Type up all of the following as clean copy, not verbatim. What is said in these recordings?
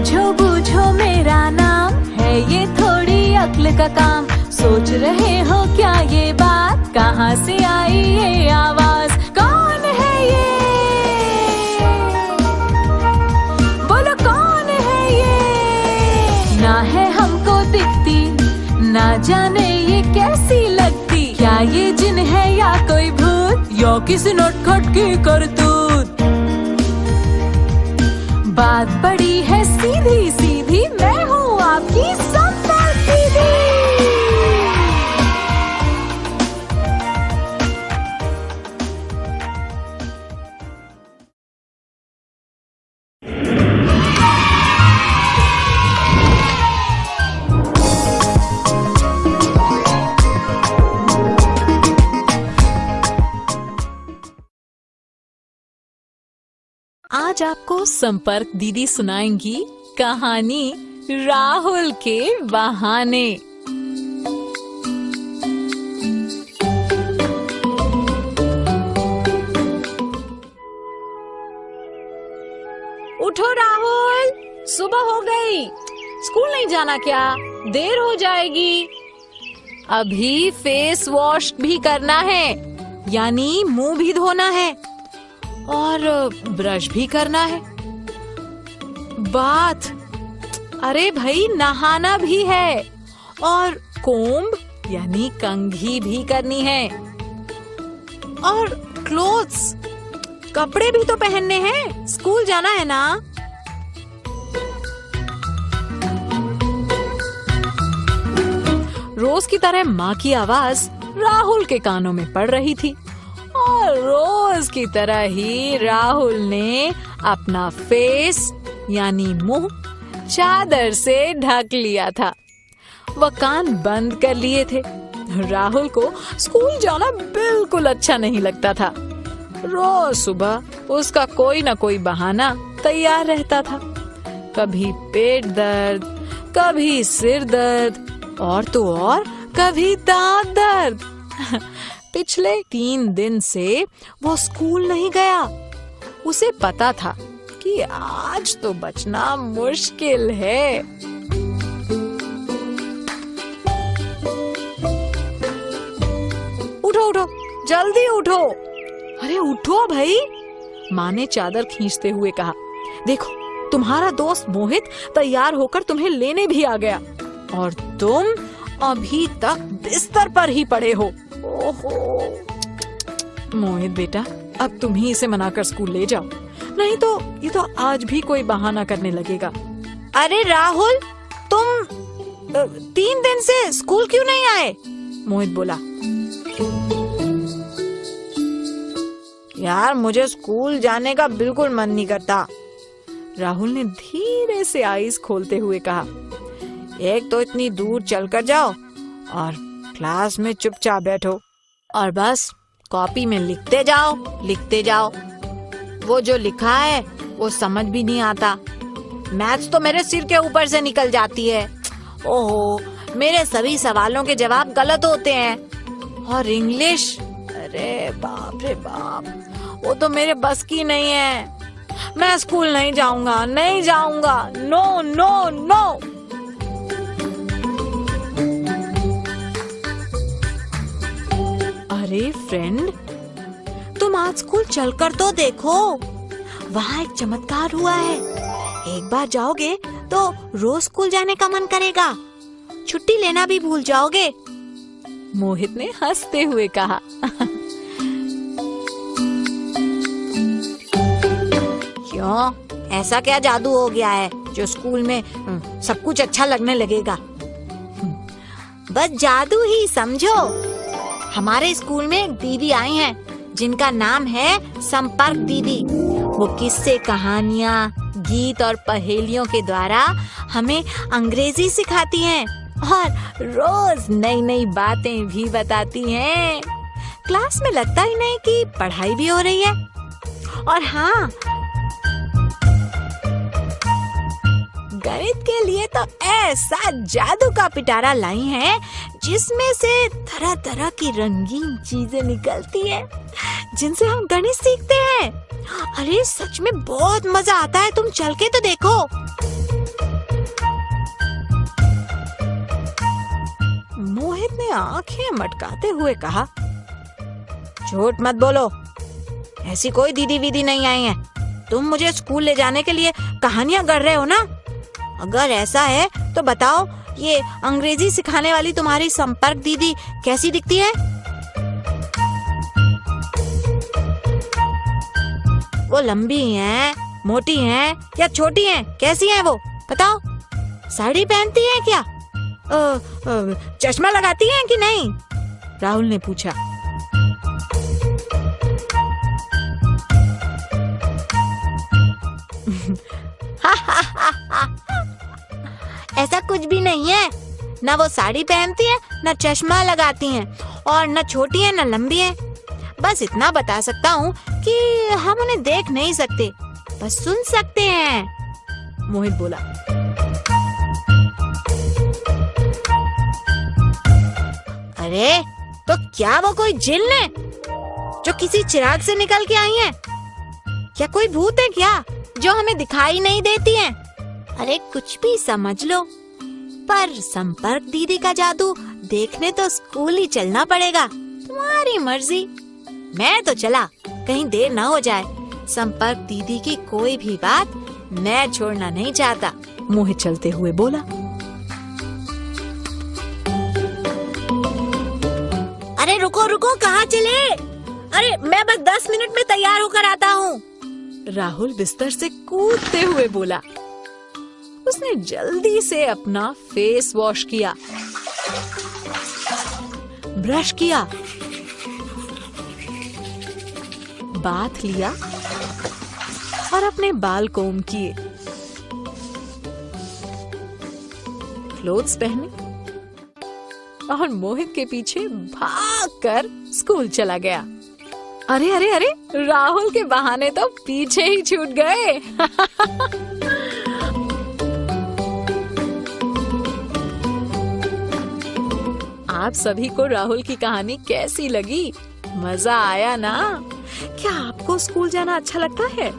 समझो बूझो मेरा नाम है, ये थोड़ी अक्ल का काम। सोच रहे हो क्या ये बात, कहाँ से आई ये आवाज, कौन है ये, बोलो कौन है ये। ना है हमको दिखती, ना जाने ये कैसी लगती, क्या ये जिन है या कोई भूत, या किसी नटखट की करतूत। बात बड़ी है सीधी सीधी, मैं हूँ आपकी संपर्क दीदी। आज आपको संपर्क दीदी सुनाएंगी कहानी राहुल के बहाने। उठो राहुल, सुबह हो गई, स्कूल नहीं जाना क्या, देर हो जाएगी। अभी फेस वॉश भी करना है, यानी मुंह भी धोना है और ब्रश भी करना है। बाथ, अरे भाई नहाना भी है और कोम्ब यानी कंघी भी करनी है। और क्लोथ्स, कपड़े भी तो पहनने हैं, स्कूल जाना है ना। रोज की तरह माँ की आवाज राहुल के कानों में पड़ रही थी और रोज की तरह ही राहुल ने अपना फेस यानी मुंह चादर से ढक लिया था। वह कान बंद कर लिए थे। राहुल को स्कूल जाना बिल्कुल अच्छा नहीं लगता था। रोज सुबह उसका कोई न कोई बहाना तैयार रहता था। कभी पेट दर्द, कभी सिर दर्द और तो और कभी दांत दर्द। पिछले 3 दिन से वो स्कूल नहीं गया। उसे पता था कि आज तो बचना मुश्किल है। उठो उठो, जल्दी उठो। अरे उठो भाई, माँ ने चादर खींचते हुए कहा। देखो तुम्हारा दोस्त मोहित तैयार होकर तुम्हें लेने भी आ गया और तुम अभी तक बिस्तर पर ही पड़े हो। ओहो मोहित बेटा, अब तुम ही इसे मनाकर स्कूल ले जाओ, नहीं तो ये तो आज भी कोई बहाना करने लगेगा। अरे राहुल, तुम 3 दिन से स्कूल क्यों नहीं आए? मोहित बोला। यार मुझे स्कूल जाने का बिल्कुल मन नहीं करता, राहुल ने धीरे से आईज खोलते हुए कहा। एक तो इतनी दूर चलकर जाओ और क्लास में चुपचाप बैठो और बस कॉपी में लिखते जाओ। वो जो लिखा है वो समझ भी नहीं आता। मैथ्स तो मेरे सिर के ऊपर से निकल जाती है। ओहो, मेरे सभी सवालों के जवाब गलत होते हैं। और इंग्लिश, अरे बाप रे बाप, वो तो मेरे बस की नहीं है। मैं स्कूल नहीं जाऊंगा, नो नो नो। अरे फ्रेंड, तुम आज स्कूल चलकर तो देखो, वहाँ एक चमत्कार हुआ है। एक बार जाओगे तो रोज स्कूल जाने का मन करेगा, छुट्टी लेना भी भूल जाओगे। मोहित ने हंसते हुए कहा। क्यों, ऐसा क्या जादू हो गया है जो स्कूल में सब कुछ अच्छा लगने लगेगा? बस जादू ही समझो। हमारे स्कूल में एक दीदी आई हैं जिनका नाम है संपर्क दीदी। वो किस्से, कहानियाँ, गीत और पहेलियों के द्वारा हमें अंग्रेजी सिखाती हैं और रोज नई नई बातें भी बताती हैं। क्लास में लगता ही नहीं कि पढ़ाई भी हो रही है। और हाँ, गणित के लिए तो ऐसा जादू का पिटारा लाई है जिसमें से तरह तरह की रंगीन चीजें निकलती है जिनसे हम गणित सीखते हैं। अरे सच में बहुत मजा आता है, तुम चल के तो देखो। मटकाते हुए कहा, झूठ मत बोलो, ऐसी कोई दीदी वीदी नहीं आई है। तुम मुझे स्कूल ले जाने के लिए कहानियां गढ़ रहे हो ना? अगर ऐसा है तो बताओ, ये अंग्रेजी सिखाने वाली तुम्हारी संपर्क दीदी कैसी दिखती है? वो लंबी हैं, मोटी हैं या छोटी हैं? कैसी हैं वो? बताओ। साड़ी पहनती हैं क्या? चश्मा लगाती हैं कि नहीं? राहुल ने पूछा। ऐसा कुछ भी नहीं है, न वो साड़ी पहनती है, न चश्मा लगाती हैं, और न छोटी है न लंबी है। बस इतना बता सकता हूँ कि हम उन्हें देख नहीं सकते, बस सुन सकते हैं, मोहित बोला। अरे तो क्या वो कोई जिन्न है जो किसी चिराग से निकल के आई है? क्या कोई भूत है क्या जो हमें दिखाई नहीं देती है? अरे कुछ भी समझ लो, पर संपर्क दीदी का जादू देखने तो स्कूल ही चलना पड़ेगा। तुम्हारी मर्जी। मैं तो चला, कहीं देर ना हो जाए। संपर्क दीदी की कोई भी बात मैं छोड़ना नहीं चाहता, मोहित चलते हुए बोला। अरे रुको रुको, कहाँ चले? अरे मैं बस 10 मिनट में तैयार होकर आता हूँ, राहुल बिस्तर से कूदते हुए बोला। उसने जल्दी से अपना फेस वॉश किया, ब्रश किया, बाथ लिया और अपने बाल कोम किए, क्लोथ्स पहने और मोहित के पीछे भागकर स्कूल चला गया। अरे अरे अरे, राहुल के बहाने तो पीछे ही छूट गए। आप सभी को राहुल की कहानी कैसी लगी? मजा आया ना? क्या आपको स्कूल जाना अच्छा लगता है?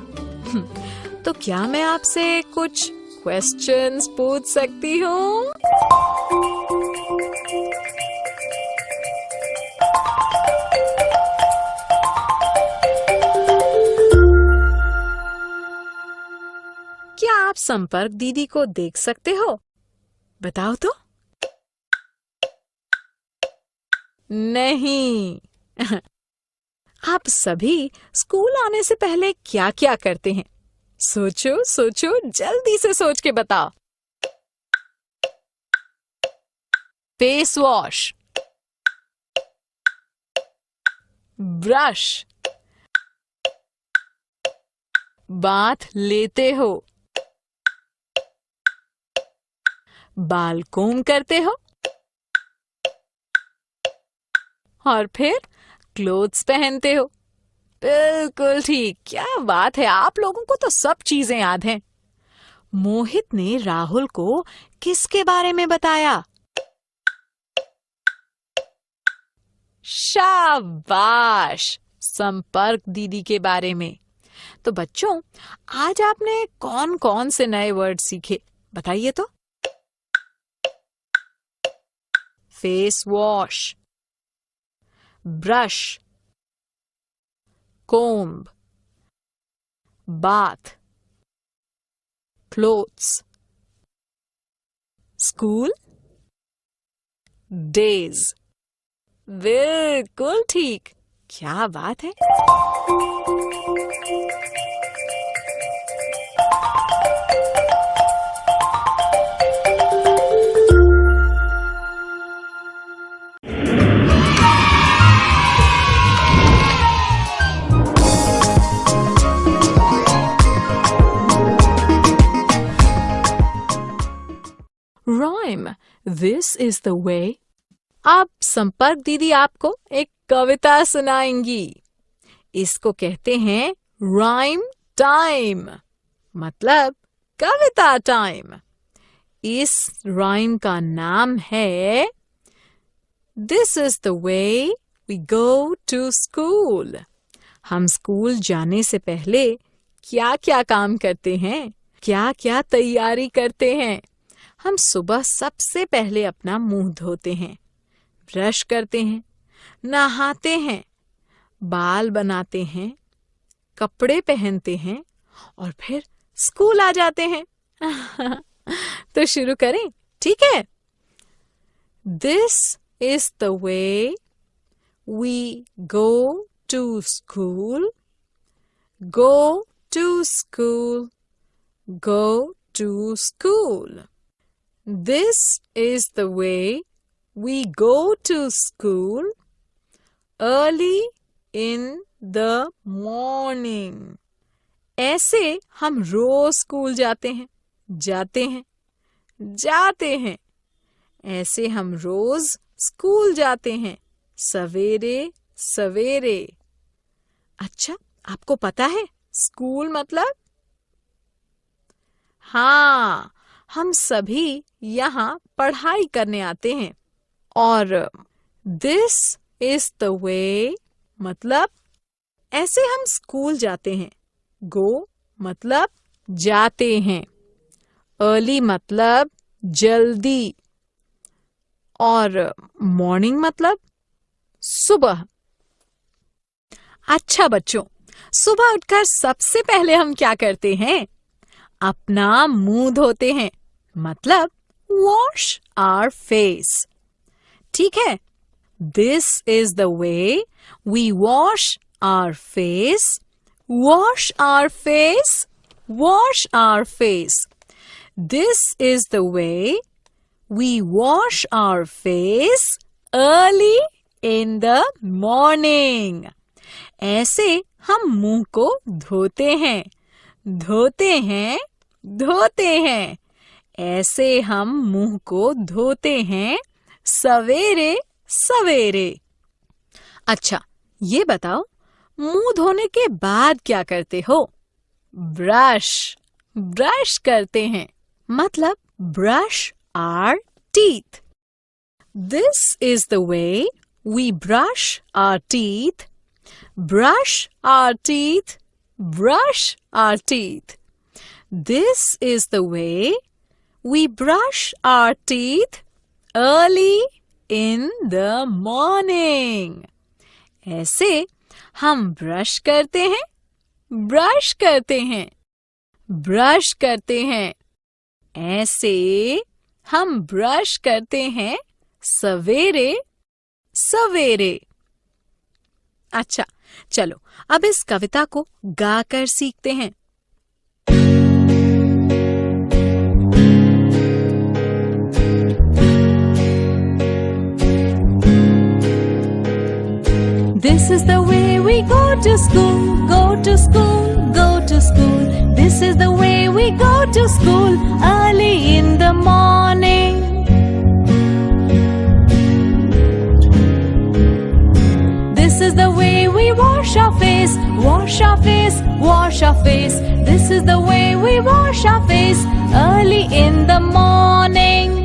तो क्या मैं आपसे कुछ क्वेश्चंस पूछ सकती हूँ? क्या आप संपर्क दीदी को देख सकते हो? बताओ तो। नहीं। आप सभी स्कूल आने से पहले क्या क्या करते हैं? सोचो सोचो, जल्दी से सोच के बताओ। फेस वॉश, ब्रश, बाथ लेते हो, बाल कोम करते हो और फिर क्लोथ्स पहनते हो। बिल्कुल ठीक, क्या बात है, आप लोगों को तो सब चीजें याद हैं। मोहित ने राहुल को किसके बारे में बताया? शाबाश, संपर्क दीदी के बारे में। तो बच्चों, आज आपने कौन कौन से नए वर्ड सीखे, बताइए तो। Face wash, brush, comb, bath, clothes, school, days। बिल्कुल ठीक, क्या बात है। Rhyme, this is the way। अब संपर्क दीदी आपको एक कविता सुनाएंगी। इसको कहते हैं राइम टाइम, मतलब कविता टाइम। इस राइम का नाम है this is the way we go to school. हम स्कूल जाने से पहले क्या क्या काम करते हैं, क्या क्या तैयारी करते हैं। हम सुबह सबसे पहले अपना मुंह धोते हैं, ब्रश करते हैं, नहाते हैं, बाल बनाते हैं, कपड़े पहनते हैं और फिर स्कूल आ जाते हैं। तो शुरू करें, ठीक है? This is the way we go to school, go to school, go to school. This is the way we go to school early in the morning. ऐसे हम रोज स्कूल जाते हैं, जाते हैं, जाते हैं। ऐसे हम रोज स्कूल जाते हैं, सवेरे सवेरे। अच्छा, आपको पता है स्कूल मतलब? हाँ, हम सभी यहाँ पढ़ाई करने आते हैं। और दिस इज द वे मतलब ऐसे हम स्कूल जाते हैं। गो मतलब जाते हैं, अर्ली मतलब जल्दी, और मॉर्निंग मतलब सुबह। अच्छा बच्चों, सुबह उठकर सबसे पहले हम क्या करते हैं? अपना मुंह धोते हैं, मतलब वॉश आवर फेस। ठीक है? This is the way we wash our face, wash our face, wash our face. This is the way we wash our face early in the morning. ऐसे हम मुंह को धोते हैं, धोते हैं, धोते हैं। ऐसे हम मुंह को धोते हैं सवेरे सवेरे। अच्छा, ये बताओ, मुंह धोने के बाद क्या करते हो? ब्रश, ब्रश करते हैं, मतलब brush our teeth. This is the way we brush our teeth, brush our teeth, brush our teeth. This is the way we brush our teeth early in the morning. ऐसे हम brush करते हैं, brush करते हैं, brush करते हैं। ऐसे हम ब्रश करते हैं सवेरे सवेरे। अच्छा, चलो अब इस कविता को गाकर सीखते हैं। This is the way we go to school, go to school, go to school. This is the way we go to school early in the morning. This is the way we wash our face, wash our face, wash our face. This is the way we wash our face early in the morning.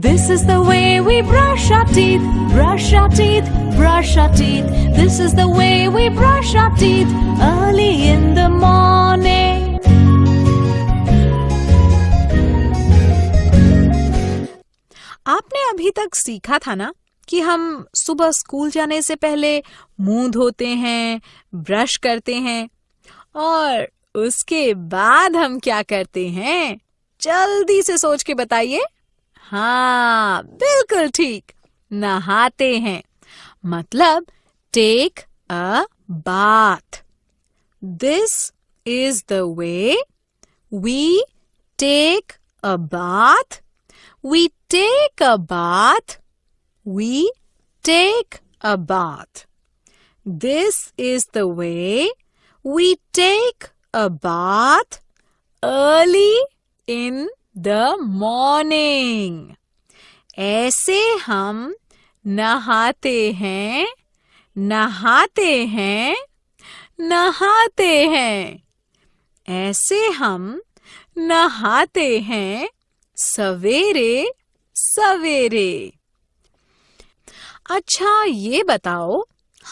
This is the way we brush our teeth, brush our teeth, brush our teeth. This is the way we brush our teeth early in the morning. आपने अभी तक सीखा था ना कि हम सुबह school जाने से पहले मुंह धोते हैं, ब्रश करते हैं और उसके बाद हम क्या करते हैं? जल्दी से सोच के बताइए। हाँ, बिल्कुल ठीक, नहाते हैं, मतलब take a bath. This is the way we take a bath, we take a bath, we take a bath. This is the way we take a bath early in the morning. ऐसे हम नहाते हैं, नहाते हैं, नहाते हैं। ऐसे हम नहाते हैं सवेरे सवेरे। अच्छा, ये बताओ,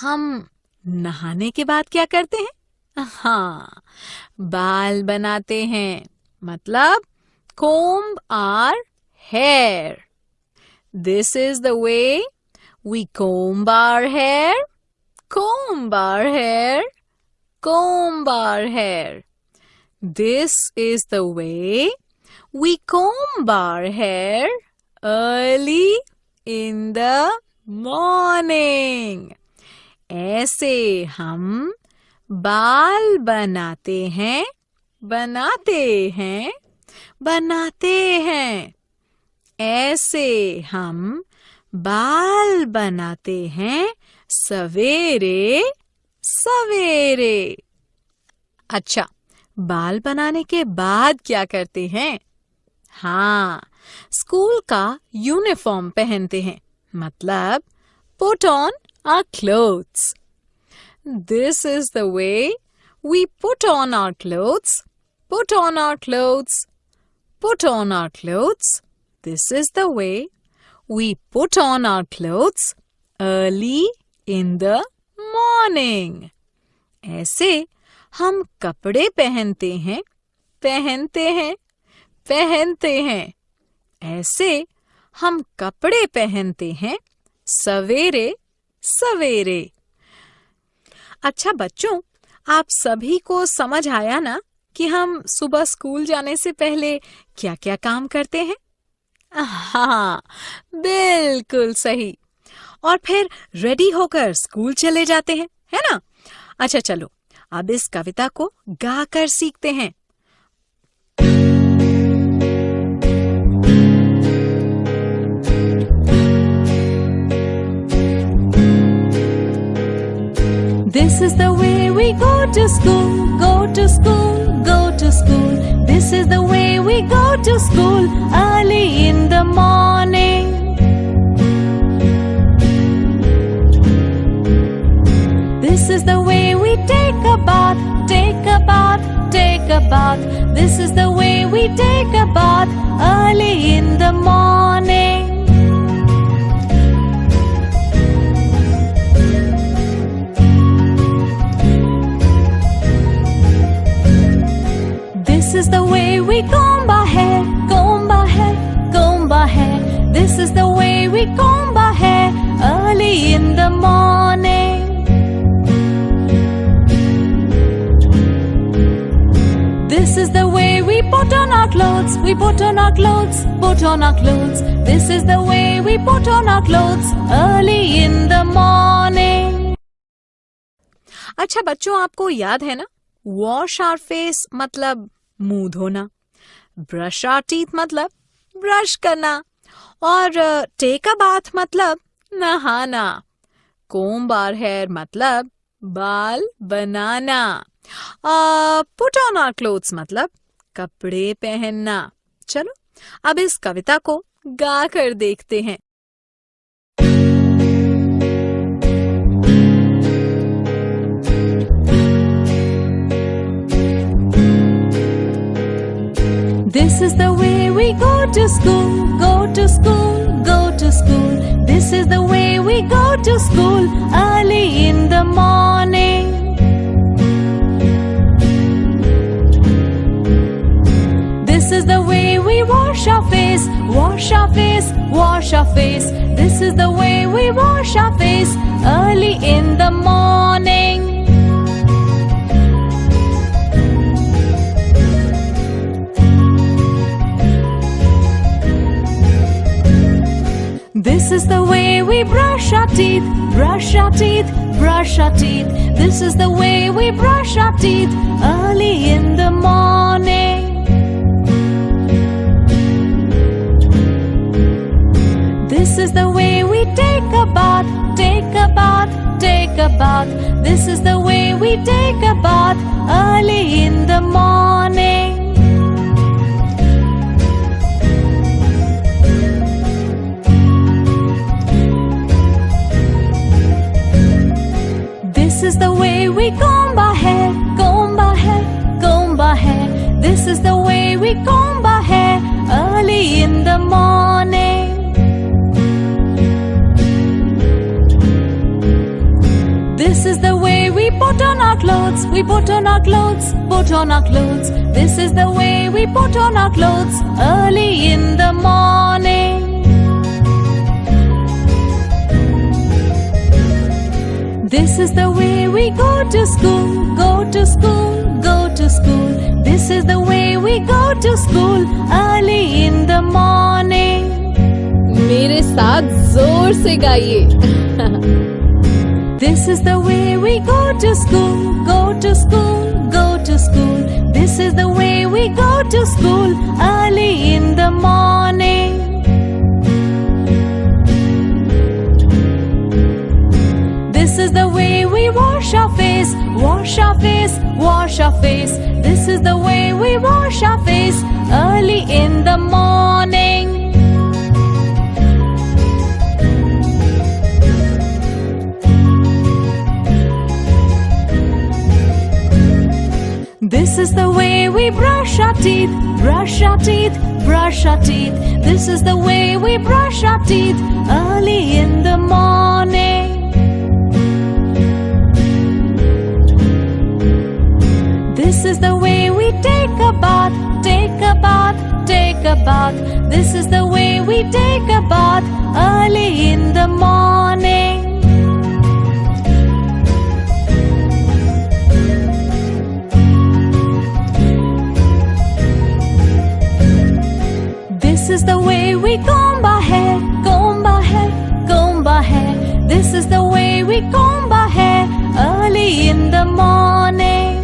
हम नहाने के बाद क्या करते हैं? हाँ, बाल बनाते हैं मतलब comb our hair. This is the way we comb our hair. Comb our hair. Comb our hair. This is the way we comb our hair early in the morning. ऐसे हम बाल बनाते हैं, बनाते हैं, बनाते हैं। ऐसे हम बाल बनाते हैं सवेरे सवेरे। अच्छा, बाल बनाने के बाद क्या करते हैं? हाँ, स्कूल का यूनिफॉर्म पहनते हैं मतलब put on our clothes. This is the way we put on our clothes. Put on our clothes. Put on our clothes. This is the way we put on our clothes early in the morning. ऐसे हम कपड़े पहनते हैं, पहनते हैं, पहनते हैं। ऐसे हम कपड़े पहनते हैं सवेरे सवेरे। अच्छा बच्चों, आप सभी को समझ आया ना कि हम सुबह स्कूल जाने से पहले क्या-क्या काम करते हैं? हाँ, बिल्कुल सही। और फिर रेडी होकर स्कूल चले जाते हैं, है ना? अच्छा चलो, अब इस कविता को गाकर सीखते हैं। This is the way we go to school, go to school, go to school. This is the way we go to school early in the morning. This is the way we take a bath, take a bath, take a bath. This is the way we take a bath early in the morning. This is the way we comb our hair, comb our hair, comb our hair. This is the way we comb our hair early in the morning. This is the way we put on our clothes, we put on our clothes, put on our clothes. This is the way we put on our clothes early in the morning. अच्छा बच्चों, आपको याद है ना, wash our face मतलब मुंह धोना, brush our teeth मतलब ब्रश करना, और टेक अ बाथ मतलब नहाना, कोम्ब आवर हेयर मतलब बाल बनाना, पुट ऑन आवर क्लोथ्स मतलब कपड़े पहनना। चलो अब इस कविता को गा कर देखते हैं। This is the way we go to school, go to school, go to school. This is the way we go to school early in the morning. This is the way we wash our face, wash our face, wash our face. This is the way we wash our face early in the morning. This is the way we brush our teeth, brush our teeth, brush our teeth. This is the way we brush our teeth early in the morning. This is the way we take a bath, take a bath, take a bath. This is the way we take a bath early in the morning. This is the way we comb our hair, comb our hair, comb our hair. This is the way we comb our hair early in the morning. This is the way we put on our clothes, we put on our clothes, put on our clothes. This is the way we put on our clothes early in the morning. This is the way we go to school, go to school, go to school. This is the way we go to school early in the morning. मेरे साथ जोर से गाइए. This is the way we go to school, go to school, go to school. This is the way we go to school early in the morning. This is the way we wash our face, wash our face, wash our face. This is the way we wash our face early in the morning. This is the way we brush our teeth, brush our teeth, brush our teeth. This is the way we brush our teeth early in the morning. This is the way we take a bath, take a bath, take a bath. This is the way we take a bath early in the morning. This is the way we comb our hair, comb our hair, comb our hair. This is the way we comb our hair early in the morning.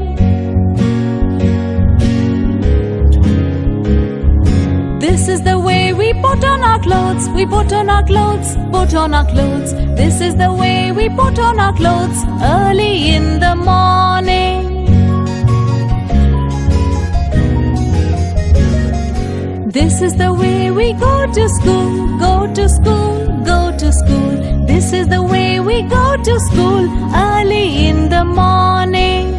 This is the way we put on our clothes, we put on our clothes, put on our clothes. This is the way we put on our clothes early in the morning. This is the way we go to school, go to school, go to school. This is the way we go to school early in the morning.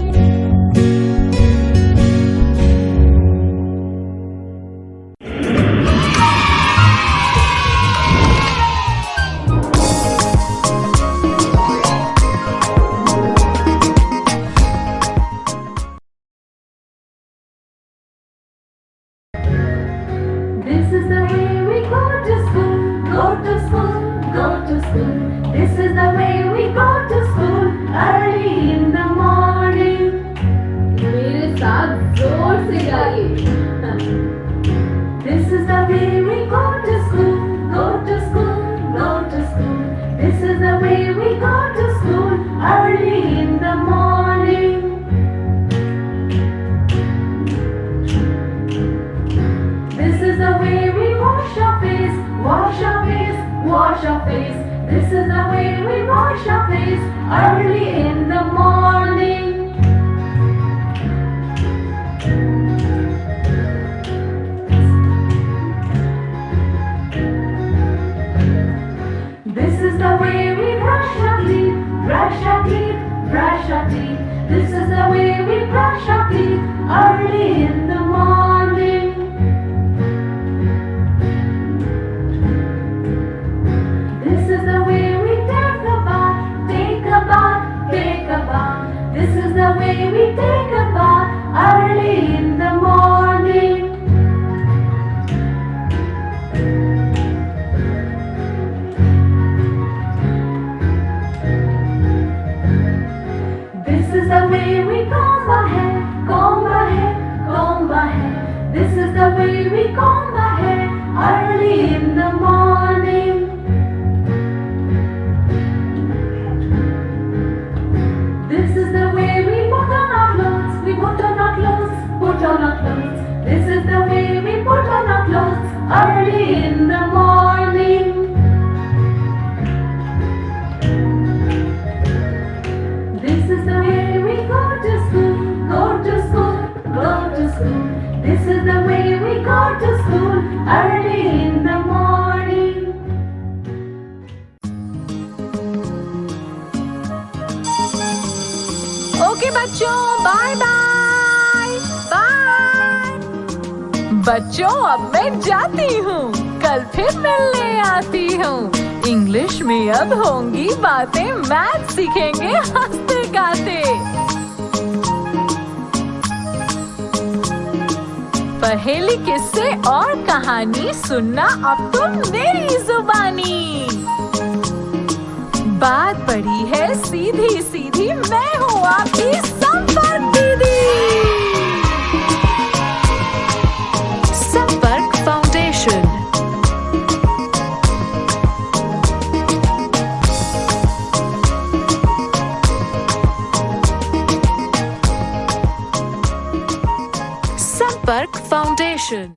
This is the way we go to school, go to school, go to school. This is the way we go to school early in the morning. मेरे साथ जोर से गाइए. This is the way we go to school, go to school, go to school. This is the way we go to school early in the morning. This is the way we wash our face, wash our face, wash our face. This is the way we wash our face early in the morning. This is the way we brush our teeth, brush our teeth, brush our teeth. This is the way we brush our teeth early in the morning. This is the way we take a bath, take a bath, take a bath. This is the way we take a bath early in the morning. This is the way we comb our hair, comb our hair, comb our hair. This is the way we comb our hair early in the morning. This is the way we put on our clothes, we put on our clothes, put on our clothes. This is the way we put on our clothes early in the morning. This is the way we go to school, go to school, go to school. This is the way we go to school early in the morning. Okay बच्चों, bye bye bye. बच्चों अब मैं जाती हूँ, कल फिर मिलने आती हूँ. इंग्लिश में अब होंगी बातें, मैथ सीखेंगे हंसते गाते. पहेली, किस्से और कहानी सुनना अब तुम मेरी जुबानी। बात बड़ी है सीधी सीधी, मैं हूँ आपकी संपर्क दीदी। संपर्क फाउंडेशन। संपर्क फाउंडेशन।